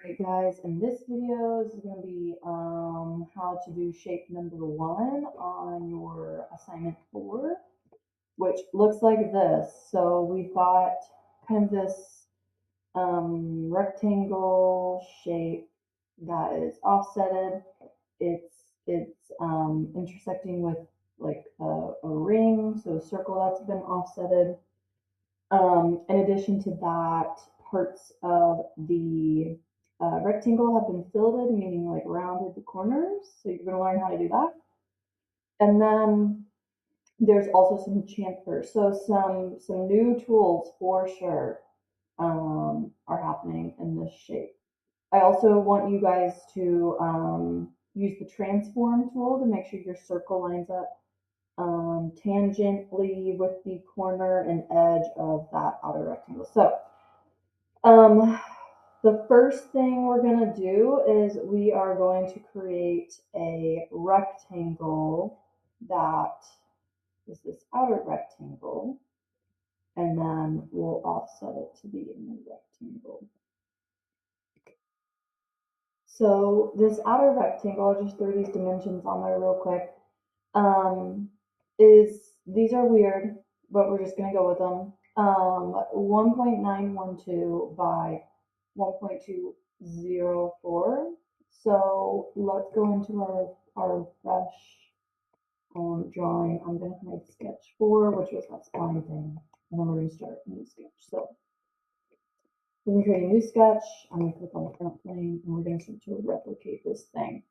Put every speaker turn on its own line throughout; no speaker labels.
Alright guys, in this video this is going to be how to do shape number 1 on your assignment 4, which looks like this. So we've got kind of this rectangle shape that is offsetted. It's intersecting with like a ring, so a circle that's been offsetted. In addition to that, parts of the rectangle have been filled, meaning like rounded the corners. So you're going to learn how to do that. And then there's also some chamfer. So some new tools for sure are happening in this shape. I also want you guys to use the transform tool to make sure your circle lines up tangentially with the corner and edge of that outer rectangle. So the first thing we're going to do is we are going to create a rectangle that is this outer rectangle, and then we'll offset it to be in the rectangle. So this outer rectangle, I'll just throw these dimensions on there real quick, these are weird, but we're just going to go with them. 1.912 by 1.204. So let's go into our fresh drawing. I'm going to make sketch 4, which was that spline thing, and then we're going to start a new sketch. So we're going to create a new sketch. I'm going to click on the front plane, and we're going to start to replicate this thing.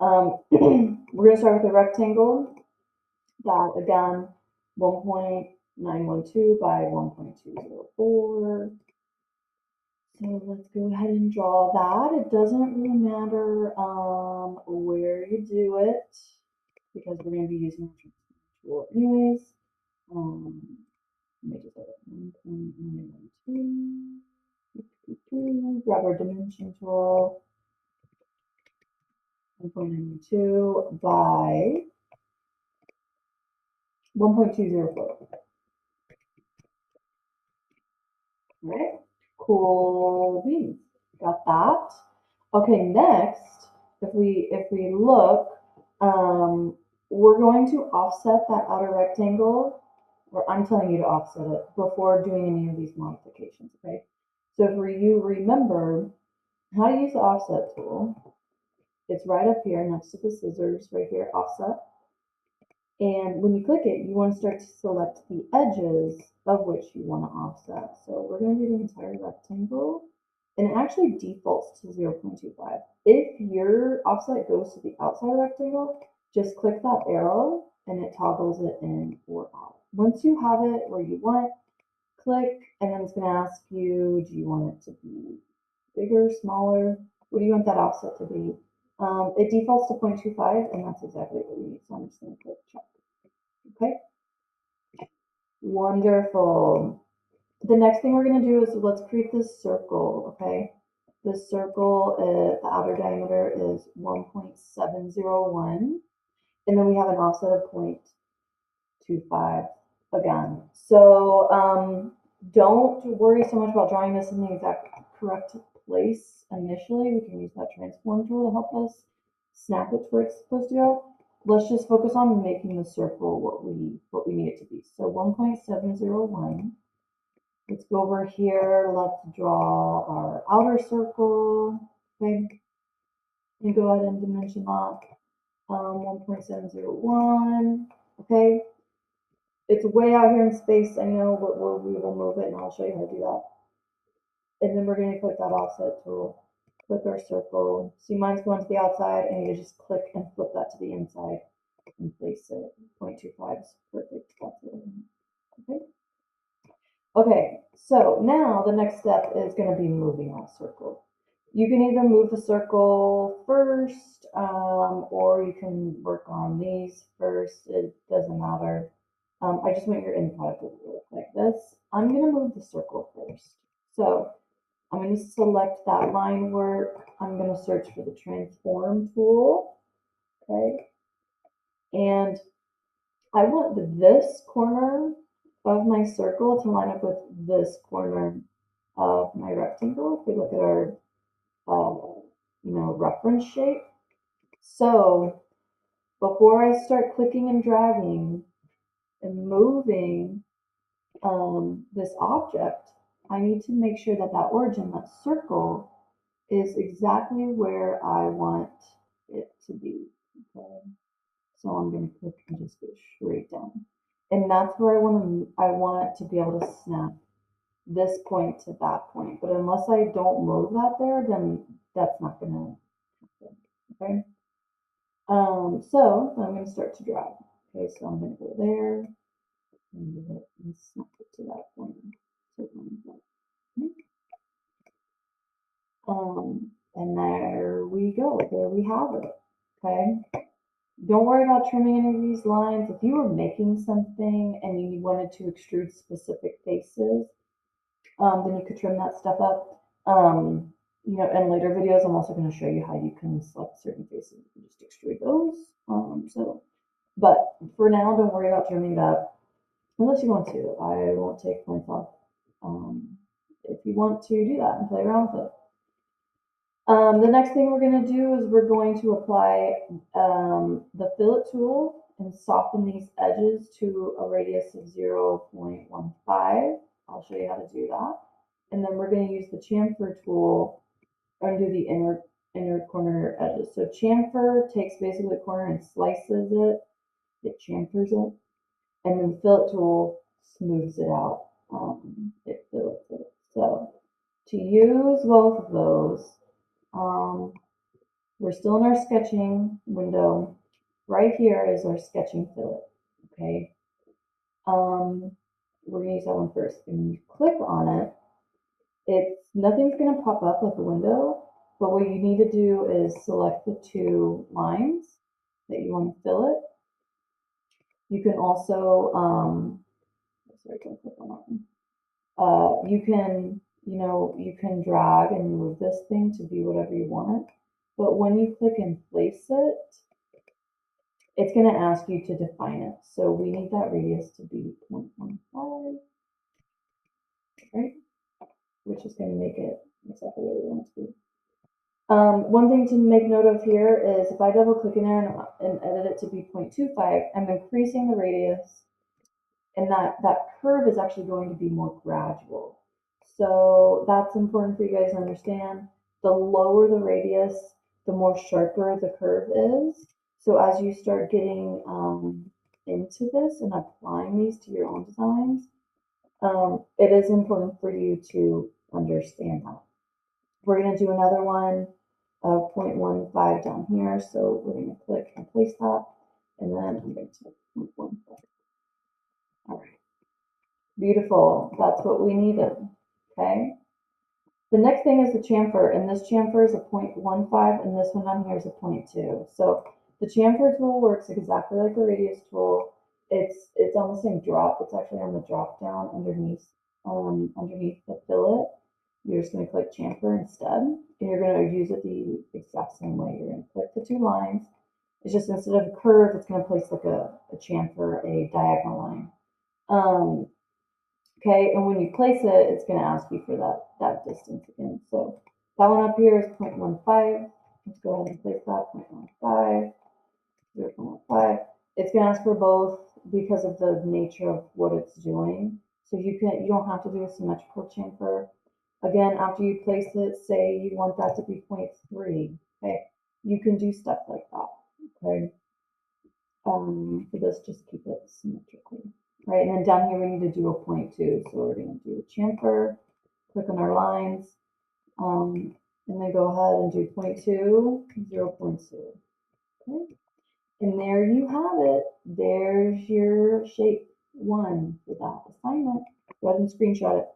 We're going to start with a rectangle that, again, 1.912 by 1.204. So let's go ahead and draw that. It doesn't really matter where you do it, because we're going to be using the tool anyways. Let me just go 1.912. Grab our dimension tool. 1.912 by 1.204. All right, cool beans. Got that. Okay, next, if we look, we're going to offset that outer rectangle, or I'm telling you to offset it before doing any of these modifications, okay? So if you remember how to use the offset tool, it's right up here next to the scissors, right here, offset. And when you click it, you want to start to select the edges of which you want to offset. So we're going to do the entire rectangle, and it actually defaults to 0.25. If your offset goes to the outside of the rectangle, just click that arrow and it toggles it in or out. Once you have it where you want, click, and then it's going to ask you, do you want it to be bigger, smaller? What do you want that offset to be? It defaults to 0.25, and that's exactly what we need. So I'm just going to click check. Okay. Wonderful. The next thing we're going to do is let's create this circle. Okay. This circle, the outer diameter is 1.701, and then we have an offset of 0.25 again. So don't worry so much about drawing this in the exact correct place initially. We can use that transform tool to help us snap it to where it's supposed to go. Let's just focus on making the circle what we need it to be. So 1.701. Let's go over here. Let's draw our outer circle. Okay. And go ahead and dimension that. 1.701. Okay. It's way out here in space, I know, but we will move it, and I'll show you how to do that. And then we're going to click that offset tool. Click our circle. See, mine's going to the outside, and you just click and flip that to the inside and place it. 0.25 is perfect. That's it. Okay. Okay, so now the next step is going to be moving that circle. You can either move the circle first, or you can work on these first. It doesn't matter. I just want your input to look like this. I'm going to move the circle first. So I'm going to select that line work. I'm going to search for the transform tool. Okay. And I want this corner of my circle to line up with this corner of my rectangle. If we look at our reference shape. So before I start clicking and dragging and moving this object, I need to make sure that that origin, that circle, is exactly where I want it to be. Okay. So I'm going to click and just go straight down. And that's where I want it to be able to snap this point to that point. But unless I don't move that there, then that's not going to happen. Okay. So I'm going to start to drag. Okay, so I'm going to go there and snap it to that point. And there we go. There we have it. Okay. Don't worry about trimming any of these lines. If you were making something and you wanted to extrude specific faces, then you could trim that stuff up. In later videos, I'm also going to show you how you can select certain faces and just extrude those. But for now, don't worry about trimming it up unless you want to. I won't take points off. If you want to do that and play around with it. The next thing we're going to do is we're going to apply the fillet tool and soften these edges to a radius of 0.15. I'll show you how to do that. And then we're going to use the chamfer tool and do the inner corner edges. So chamfer takes basically the corner and slices it. It chamfers it. And then the fillet tool smooths it out. It fillets it. So to use both of those, we're still in our sketching window. Right here is our sketching fillet. Okay. We're gonna use that one first. And when you click on it, nothing's gonna pop up like a window, but what you need to do is select the two lines that you want to fillet. You can also sorry, don't click on that one. You can drag and move this thing to be whatever you want. But when you click and place it, it's going to ask you to define it. So we need that radius to be 0.15, right? Which is going to make it exactly what we want it to be. One thing to make note of here is if I double click in there and edit it to be 0.25, I'm increasing the radius, and that curve is actually going to be more gradual. So that's important for you guys to understand. The lower the radius, the more sharper the curve is. So as you start getting into this and applying these to your own designs, it is important for you to understand that. We're going to do another one of 0.15 down here. So we're going to click and place that. And then I'm going to 0.15. All right. Beautiful. That's what we needed. Okay. The next thing is the chamfer, and this chamfer is a 0.15, and this one down here is a 0.2. So the chamfer tool works exactly like the radius tool. It's on the same drop. It's actually on the drop down underneath the fillet. You're just going to click chamfer instead, and you're going to use it the exact same way. You're going to click the two lines. It's just instead of a curve, it's going to place like a chamfer, a diagonal line. Okay, and when you place it, it's going to ask you for that distance again. So that one up here is 0.15. Let's go ahead and place that 0.15, 0.15. It's going to ask for both because of the nature of what it's doing. So you don't have to do a symmetrical chamfer. Again, after you place it, say you want that to be 0.3. Okay, you can do stuff like that. Okay. For this, just keep it symmetrically. Right, and then down here we need to do a 0.2. So we're going to do a chamfer, click on our lines, and then go ahead and do 0.2, 0.2. Okay, and there you have it. There's your shape 1 for that assignment. Go ahead and screenshot it.